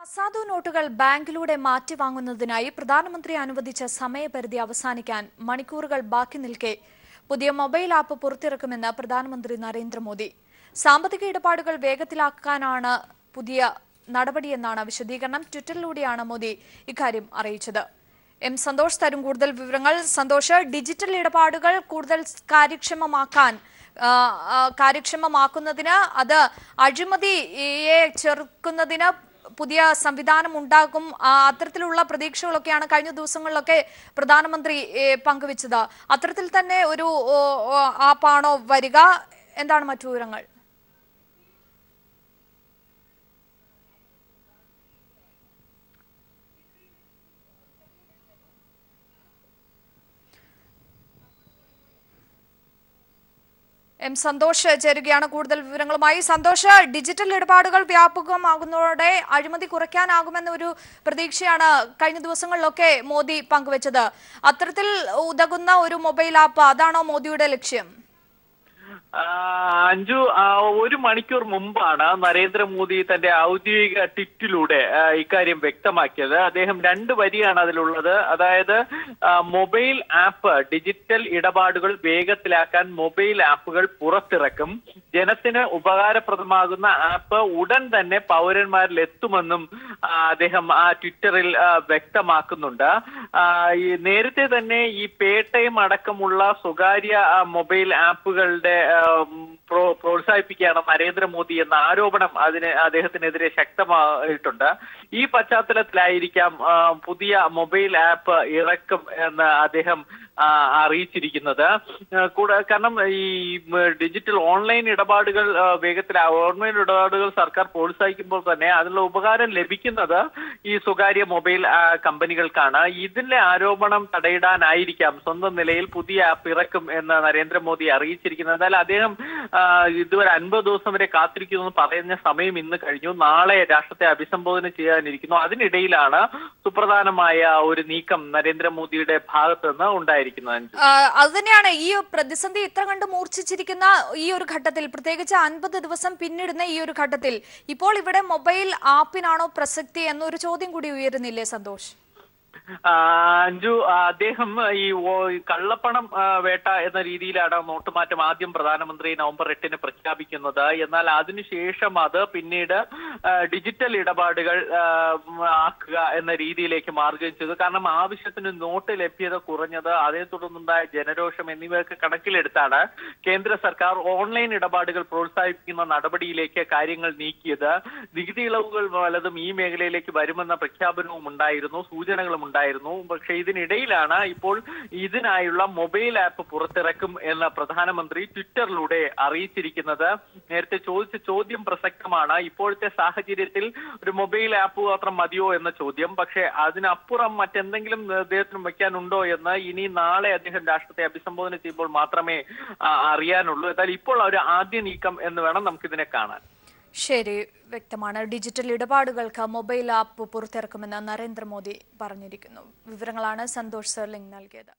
അസാധു നോട്ടുകൾ ബാങ്കിലൂടെ മാറ്റിവാങ്ങുന്നതിനായി പ്രധാനമന്ത്രി അനുവദിച്ച സമയപരിധി അവസാനിക്കാൻ മണിക്കൂറുകൾ ബാക്കി നിൽക്കെ പുതിയ മൊബൈൽ ആപ്പ് പുറത്തിറക്കുമെന്ന് പ്രധാനമന്ത്രി നരേന്ദ്രമോദി. സാമ്പത്തിക ഇടപാടുകൾ വേഗത്തിലാക്കാനാണ് പുതിയ നടപടിയെന്നാണ് വിശദീകരണം. ട്വിറ്ററിലൂടെയാണ് മോദി ഇക്കാര്യം അറിയിച്ചത്. എം സന്തോഷ് തരും കൂടുതൽ വിവരങ്ങൾ. സന്തോഷ്, ഡിജിറ്റൽ ഇടപാടുകൾ കൂടുതൽ കാര്യക്ഷമമാക്കുന്നതിന് അത് അഴിമതിയെ ചെറുക്കുന്നതിന് പുതിയ സംവിധാനം ഉണ്ടാകും. അത്തരത്തിലുള്ള പ്രതീക്ഷകളൊക്കെയാണ് കഴിഞ്ഞ ദിവസങ്ങളിലൊക്കെ പ്രധാനമന്ത്രി പങ്കുവച്ചത്. അത്തരത്തിൽ തന്നെ ഒരു ആപ്പാണോ വരിക? എന്താണ് മറ്റു വിവരങ്ങൾ? എം സന്തോഷ് ചേരുകയാണ് കൂടുതൽ വിവരങ്ങളുമായി. സന്തോഷ്, ഡിജിറ്റൽ ഇടപാടുകൾ വ്യാപകമാകുന്നതോടെ അഴിമതി കുറയ്ക്കാനാകുമെന്നൊരു പ്രതീക്ഷയാണ് കഴിഞ്ഞ ദിവസങ്ങളിലൊക്കെ മോദി പങ്കുവച്ചത്. അത്തരത്തിൽ ഉതകുന്ന ഒരു മൊബൈൽ ആപ്പ്, അതാണോ മോദിയുടെ ലക്ഷ്യം? അഞ്ജു, ഒരു മണിക്കൂർ മുമ്പാണ് നരേന്ദ്രമോദി തന്റെ ഔദ്യോഗിക ട്വീറ്റിലൂടെ ഇക്കാര്യം വ്യക്തമാക്കിയത്. അദ്ദേഹം 2 വരിയാണ് അതിലുള്ളത്. അതായത് മൊബൈൽ ആപ്പ്, ഡിജിറ്റൽ ഇടപാടുകൾ വേഗത്തിലാക്കാൻ മൊബൈൽ ആപ്പുകൾ പുറത്തിറക്കും. ജനത്തിന് ഉപകാരപ്രദമാകുന്ന ആപ്പ് ഉടൻ തന്നെ പൗരന്മാരിൽ എത്തുമെന്നും അദ്ദേഹം ആ ട്വിറ്ററിൽ വ്യക്തമാക്കുന്നുണ്ട്. നേരത്തെ തന്നെ ഈ പേടൈം അടക്കമുള്ള സ്വകാര്യ മൊബൈൽ ആപ്പുകളുടെ പ്രോത്സാഹിപ്പിക്കുകയാണ് നരേന്ദ്രമോദി എന്ന ആരോപണം അദ്ദേഹത്തിനെതിരെ ശക്തമായിട്ടുണ്ട്. ഈ പശ്ചാത്തലത്തിലായിരിക്കാം പുതിയ മൊബൈൽ ആപ്പ് ഇറക്കും എന്ന് അദ്ദേഹം അറിയിച്ചിരിക്കുന്നത്. കാരണം ഈ ഡിജിറ്റൽ ഓൺലൈൻ ഇടപാടുകൾ ഓൺലൈൻ ഇടപാടുകൾ സർക്കാർ പ്രോത്സാഹിക്കുമ്പോൾ തന്നെ അതിനുള്ള ഉപകാരം ലഭിക്കുന്നത് ഈ സ്വകാര്യ മൊബൈൽ കമ്പനികൾക്കാണ്. ഇതിന്റെ ആരോപണം തടയിടാനായിരിക്കാം സ്വന്തം നിലയിൽ പുതിയ ആപ്പ് ഇറക്കും എന്ന് നരേന്ദ്രമോദി അറിയിച്ചിരിക്കുന്നത്. എന്നാൽ അദ്ദേഹം ഇതുവരെ 50 ദിവസം വരെ കാത്തിരിക്കുന്നു പറയുന്ന സമയം ഇന്ന് കഴിഞ്ഞു. നാളെ രാഷ്ട്രത്തെ അഭിസംബോധന ചെയ്യാനിരിക്കുന്നു. അതിനിടയിലാണ് സുപ്രധാനമായ ഒരു നീക്കം നരേന്ദ്രമോദിയുടെ ഭാഗത്ത് നിന്ന് ഉണ്ടായിരിക്കുന്നത്. അത് തന്നെയാണ് ഈ പ്രതിസന്ധി ഇത്ര കണ്ട് മൂർച്ഛിച്ചിരിക്കുന്ന ഈ ഒരു ഘട്ടത്തിൽ, പ്രത്യേകിച്ച് 50 ദിവസം പിന്നിടുന്ന ഈ ഒരു ഘട്ടത്തിൽ ഇപ്പോൾ ഇവിടെ മൊബൈൽ ആപ്പിനാണോ പ്രസക്തി എന്നൊരു ചോദ്യം കൂടി ഉയരുന്നില്ലേ സന്തോഷ്? അഞ്ജു, അദ്ദേഹം ഈ കള്ളപ്പണം വേട്ട എന്ന രീതിയിലാണ് നോട്ടുമാറ്റം ആദ്യം പ്രധാനമന്ത്രി നവംബർ 8-ന് പ്രഖ്യാപിക്കുന്നത്. എന്നാൽ അതിനുശേഷം അത് പിന്നീട് ഡിജിറ്റൽ ഇടപാടുകൾ ആക്കുക എന്ന രീതിയിലേക്ക് മാറുകയും ചെയ്തു. കാരണം ആവശ്യത്തിന് നോട്ട് ലഭ്യത കുറഞ്ഞത്, അതേ തുടർന്നുണ്ടായ ജനരോഷം എന്നിവയൊക്കെ കണക്കിലെടുത്താണ് കേന്ദ്ര സർക്കാർ ഓൺലൈൻ ഇടപാടുകൾ പ്രോത്സാഹിപ്പിക്കുന്ന നടപടിയിലേക്ക് കാര്യങ്ങൾ നീക്കിയത്. നികുതി ഇളവുകൾ പലതും ഈ മേഖലയിലേക്ക് വരുമെന്ന പ്രഖ്യാപനവും ഉണ്ടായിരുന്നു, സൂചനകളും ഉണ്ടായിരുന്നു. പക്ഷെ ഇതിനിടയിലാണ് ഇപ്പോൾ ഇതിനായുള്ള മൊബൈൽ ആപ്പ് പുറത്തിറക്കും എന്ന് പ്രധാനമന്ത്രി ട്വിറ്ററിലൂടെ അറിയിച്ചിരിക്കുന്നത്. നേരത്തെ ചോദിച്ച ചോദ്യം പ്രസക്തമാണ്. ഇപ്പോഴത്തെ സാഹചര്യത്തിൽ ഒരു മൊബൈൽ ആപ്പ് മാത്രം മതിയോ എന്ന ചോദ്യം. പക്ഷെ അതിനപ്പുറം മറ്റെന്തെങ്കിലും അദ്ദേഹത്തിന് വയ്ക്കാനുണ്ടോ എന്ന് ഇനി നാളെ അദ്ദേഹം രാഷ്ട്രത്തെ അഭിസംബോധന ചെയ്യുമ്പോൾ മാത്രമേ അറിയാനുള്ളൂ. എന്നാൽ ഇപ്പോൾ ഒരു ആദ്യ നീക്കം എന്ന് വേണം നമുക്കിതിനെ കാണാൻ. ശരി, വ്യക്തമാണ്. ഡിജിറ്റൽ ഇടപാടുകൾക്ക് മൊബൈൽ ആപ്പ് പുറത്തിറക്കുമെന്ന് നരേന്ദ്രമോദി പറഞ്ഞിരിക്കുന്നു. വിവരങ്ങളാണ് സന്തോഷ് സർലിംഗ് നൽകിയത്.